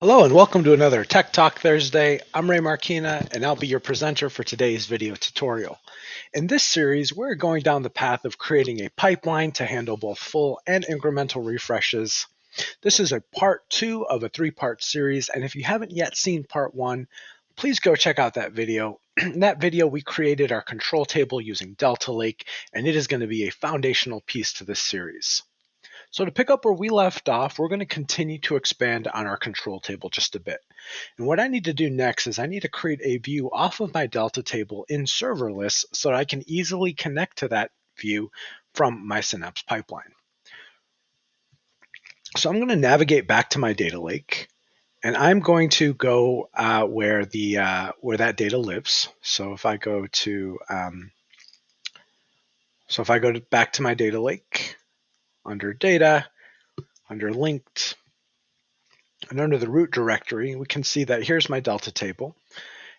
Hello and welcome to another Tech Talk Thursday. I'm Ray Marquina and I'll be your presenter for today's video tutorial. In this series, we're going down the path of creating a pipeline to handle both full and incremental refreshes. This is a part 2 of a 3-part series, and if you haven't yet seen part 1, please go check out that video. In that video, we created our control table using Delta Lake, and it is going to be a foundational piece to this series. So to pick up where we left off, we're going to continue to expand on our control table just a bit. And what I need to do next is I need to create a view off of my Delta table in serverless so that I can easily connect to that view from my Synapse pipeline. So I'm going to navigate back to my data lake, and I'm going to go where that data lives. So if I go back to my data lake, under data, under linked, and under the root directory, we can see that here's my Delta table.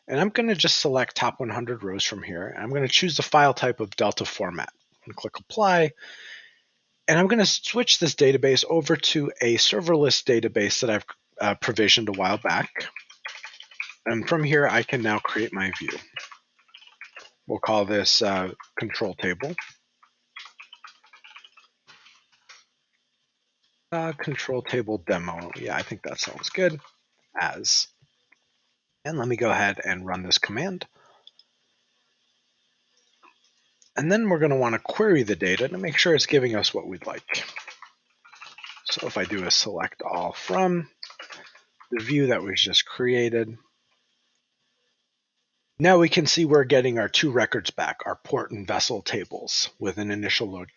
And I'm going to just select top 100 rows from here. I'm going to choose the file type of Delta format. I'm going to click apply. And I'm going to switch this database over to a serverless database that I've provisioned a while back. And from here, I can now create my view. We'll call this control table. Control table demo. Yeah, I think that sounds good. As. And let me go ahead and run this command. And then we're going to want to query the data to make sure it's giving us what we'd like. So if I do a select all from the view that was just created, now we can see we're getting our 2 records back, our port and vessel tables with an initial load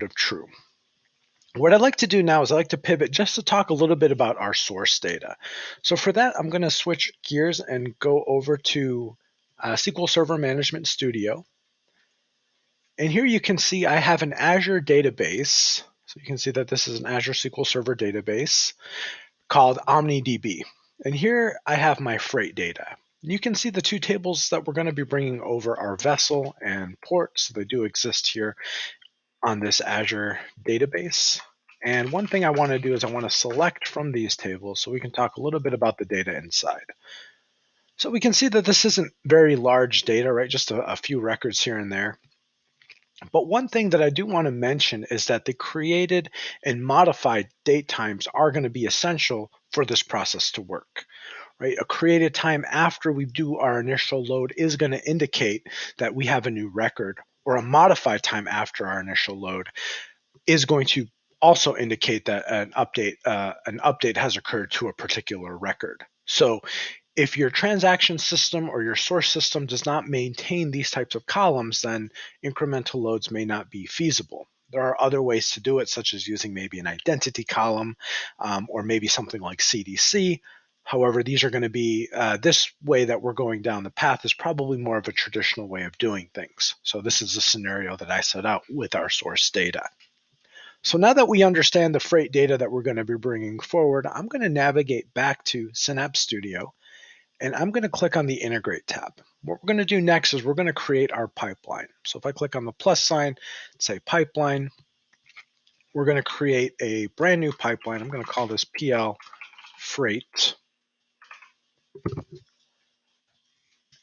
of true. What I'd like to do now is I'd like to pivot just to talk a little bit about our source data. So for that, I'm going to switch gears and go over to SQL Server Management Studio. And here you can see I have an Azure database. So you can see that this is an Azure SQL Server database called OmniDB. And here I have my freight data. You can see the 2 tables that we're going to be bringing over are vessel and port. So they do exist here on this Azure database. And one thing I want to do is I want to select from these tables so we can talk a little bit about the data inside. So we can see that this isn't very large data, right? Just a few records here and there. But one thing that I do want to mention is that the created and modified date times are going to be essential for this process to work. Right? A created time after we do our initial load is going to indicate that we have a new record, or a modified time after our initial load is going to also indicate that an update has occurred to a particular record. So if your transaction system or your source system does not maintain these types of columns, then incremental loads may not be feasible. There are other ways to do it, such as using maybe an identity column or maybe something like CDC. However, these are going to be, this way that we're going down the path is probably more of a traditional way of doing things. So this is a scenario that I set out with our source data. So now that we understand the freight data that we're going to be bringing forward, I'm going to navigate back to Synapse Studio, and I'm going to click on the Integrate tab. What we're going to do next is we're going to create our pipeline. So if I click on the plus sign, say pipeline, we're going to create a brand new pipeline. I'm going to call this PL Freight.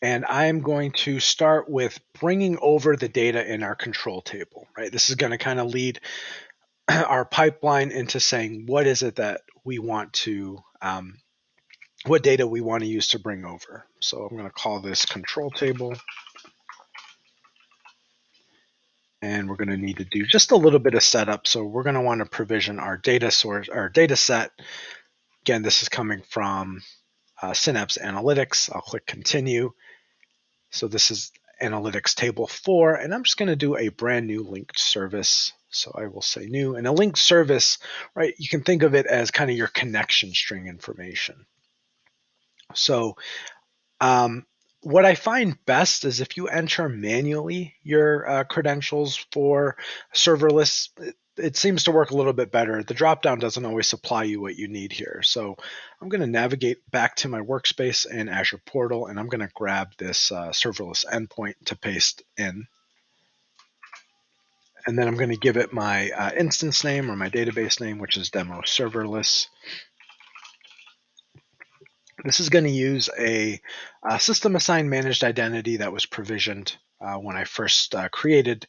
And I'm going to start with bringing over the data in our control table, right? This is going to kind of lead our pipeline into saying, what is it that we want to, what data we want to use to bring over. So I'm going to call this control table. And we're going to need to do just a little bit of setup. So we're going to want to provision our data source, our data set. Again, this is coming from Synapse Analytics. I'll click continue. So this is Analytics Table 4, and I'm just going to do a brand new linked service. So I will say new, and a linked service, right? You can think of it as kind of your connection string information. So what I find best is if you enter manually your credentials for serverless, it seems to work a little bit better. The dropdown doesn't always supply you what you need here. So I'm going to navigate back to my workspace in Azure Portal, and I'm going to grab this serverless endpoint to paste in. And then I'm going to give it my instance name or my database name, which is demo serverless. This is going to use a system assigned managed identity that was provisioned when I first created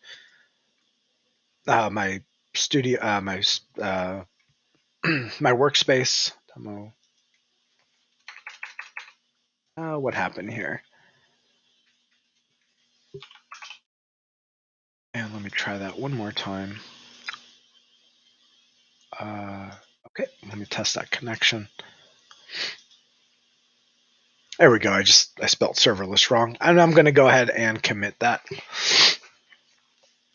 my studio, my workspace demo. What happened here? And let me try that one more time. Okay, let me test that connection. There we go. I spelled serverless wrong, and I'm going to go ahead and commit that.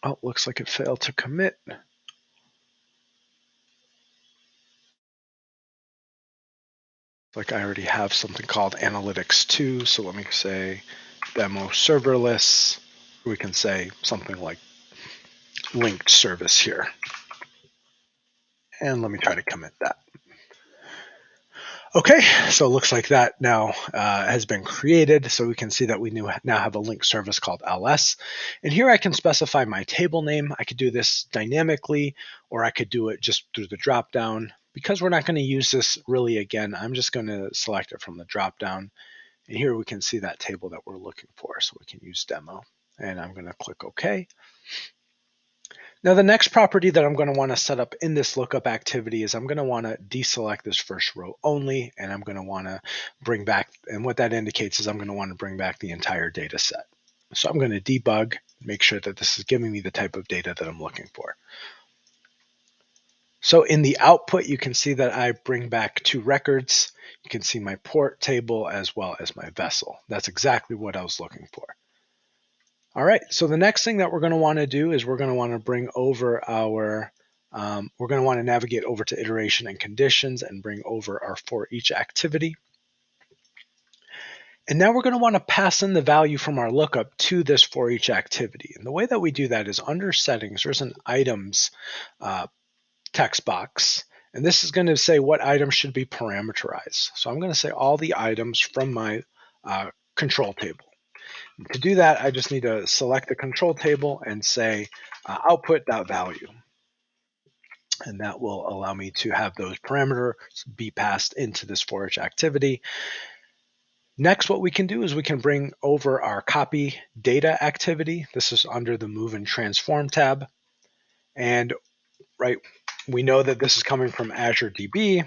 Oh, looks like it failed to commit. Like I already have something called analytics 2, so let me say demo serverless. We can say something like linked service here. And let me try to commit that. Okay, so it looks like that now has been created. So we can see that we now have a linked service called ls. And here I can specify my table name. I could do this dynamically, or I could do it just through the dropdown. Because we're not going to use this really again, I'm just going to select it from the dropdown. And here we can see that table that we're looking for. So we can use demo. And I'm going to click OK. Now the next property that I'm going to want to set up in this lookup activity is I'm going to want to deselect this first row only, and I'm going to want to bring back, and what that indicates is I'm going to want to bring back the entire data set. So I'm going to debug, make sure that this is giving me the type of data that I'm looking for. So in the output, you can see that I bring back 2 records. You can see my port table as well as my vessel. That's exactly what I was looking for. All right, so the next thing that we're going to want to do is we're going to want to bring over our, we're going to want to navigate over to iteration and conditions and bring over our for each activity. And now we're going to want to pass in the value from our lookup to this for each activity. And the way that we do that is under settings, there's an items text box. And this is going to say what items should be parameterized. So I'm going to say all the items from my control table. To do that, I just need to select the control table and say output.value. And that will allow me to have those parameters be passed into this for each activity. Next, what we can do is we can bring over our copy data activity. This is under the move and transform tab. And we know that this is coming from Azure DB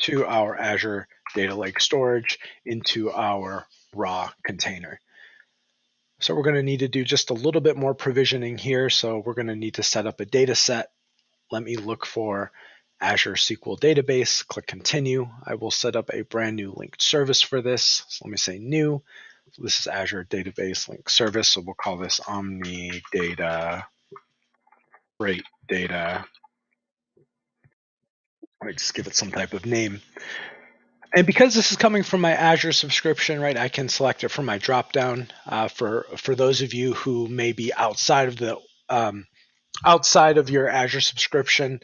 to our Azure Data Lake storage into our raw container. So we're going to need to do just a little bit more provisioning here. So we're going to need to set up a data set. Let me look for Azure SQL Database, click continue. I will set up a brand new linked service for this. So let me say new. So this is Azure Database Linked Service. So we'll call this OmniData Rate Data. I just give it some type of name. And because this is coming from my Azure subscription, right, I can select it from my dropdown. For those of you who may be outside of the outside of your Azure subscription,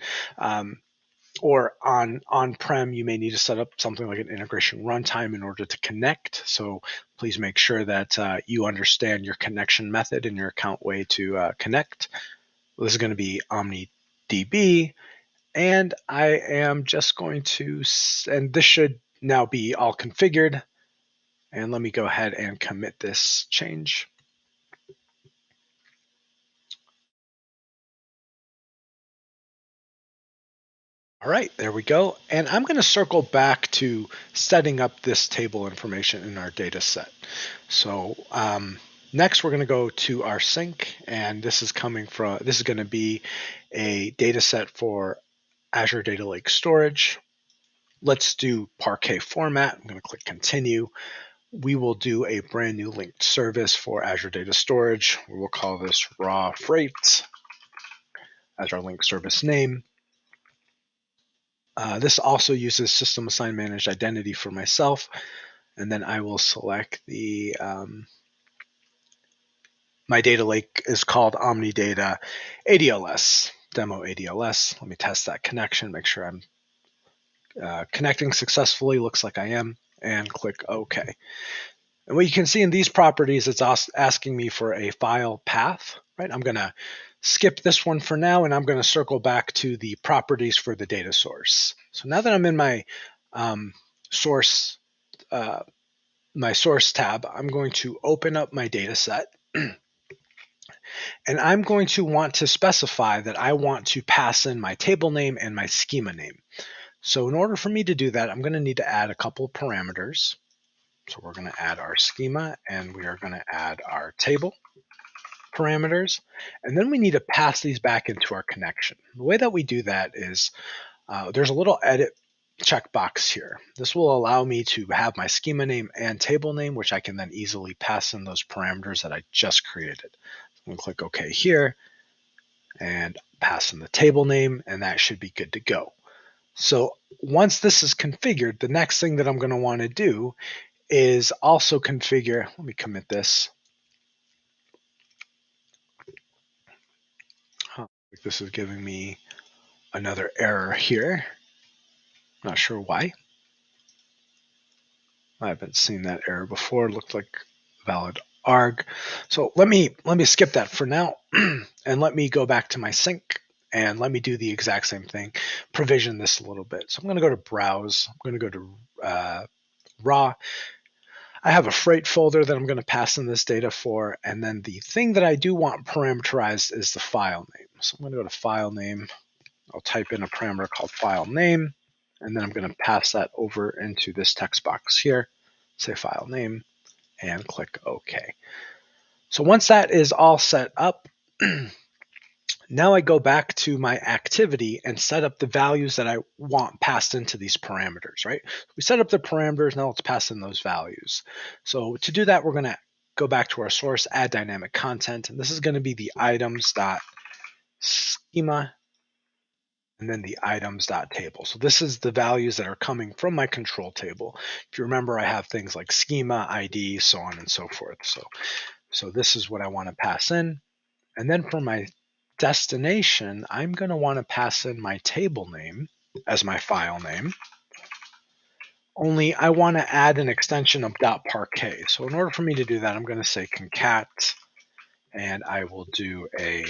or on-prem, you may need to set up something like an integration runtime in order to connect. So please make sure that you understand your connection method and your account way to connect. This is going to be OmniDB, and I am just going to, and this should now be all configured. And let me go ahead and commit this change. All right, there we go. And I'm going to circle back to setting up this table information in our data set. So next we're going to go to our sink, and this is going to be a data set for Azure Data Lake Storage. Let's do Parquet format. I'm going to click continue. We will do a brand new linked service for Azure Data Storage. We will call this raw freight as our linked service name. This also uses system assigned managed identity for myself. And then I will select the, my data lake is called OmniData ADLS, demo ADLS. Let me test that connection, make sure I'm connecting successfully. Looks like I am, and click OK. And what you can see in these properties, it's asking me for a file path, right? I'm going to skip this one for now, and I'm going to circle back to the properties for the data source. So now that I'm in my source my source tab, I'm going to open up my data set. And I'm going to want to specify that I want to pass in my table name and my schema name. So in order for me to do that, I'm going to need to add a couple of parameters. So we're going to add our schema and we are going to add our table parameters. And then we need to pass these back into our connection. The way that we do that is there's a little edit checkbox here. This will allow me to have my schema name and table name, which I can then easily pass in those parameters that I just created. I'm going to click OK here and pass in the table name, and that should be good to go. So once this is configured, the next thing that I'm going to want to do is also configure, let me commit this. This is giving me another error here. Not sure why. I haven't seen that error before. It looked like valid arg. So let me skip that for now and let me go back to my sync and let me do the exact same thing. Provision this a little bit. So I'm going to go to browse. I'm going to go to raw. I have a freight folder that I'm going to pass in this data for, and then the thing that I do want parameterized is the file name. So I'm going to go to file name. I'll type in a parameter called file name, and then I'm going to pass that over into this text box here, say file name, and click OK. So once that is all set up, now I go back to my activity and set up the values that I want passed into these parameters, right? We set up the parameters, now let's pass in those values. So to do that, we're going to go back to our source, add dynamic content, and this is going to be the items.schema and then the items.table. So this is the values that are coming from my control table. If you remember, I have things like schema, ID, so on and so forth. So this is what I want to pass in. And then for my destination, I'm going to want to pass in my table name as my file name. Only I want to add an extension of .parquet. So in order for me to do that, I'm going to say concat, and I will do a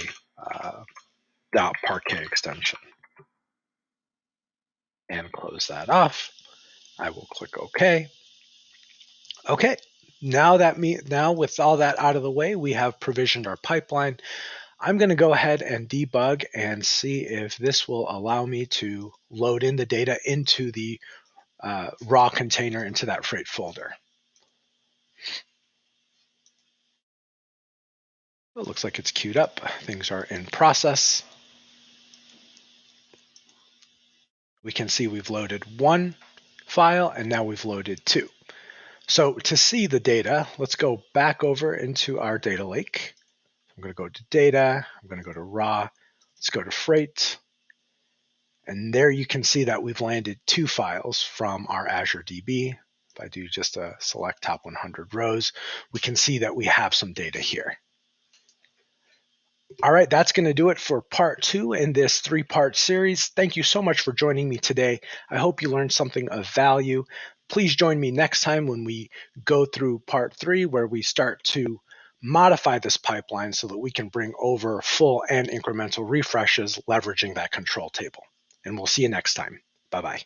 .parquet extension. And close that off. I will click OK. Okay, now with all that out of the way, we have provisioned our pipeline. I'm going to go ahead and debug and see if this will allow me to load in the data into the raw container into that freight folder. It looks like it's queued up. Things are in process. We can see we've loaded one file and now we've loaded two. So to see the data, let's go back over into our data lake. I'm going to go to data. I'm going to go to raw. Let's go to freight. And there you can see that we've landed two files from our Azure DB. If I do just a select top 100 rows, we can see that we have some data here. All right, that's going to do it for part 2 in this 3-part series. Thank you so much for joining me today. I hope you learned something of value. Please join me next time when we go through part 3, where we start to modify this pipeline so that we can bring over full and incremental refreshes leveraging that control table. And we'll see you next time. Bye-bye.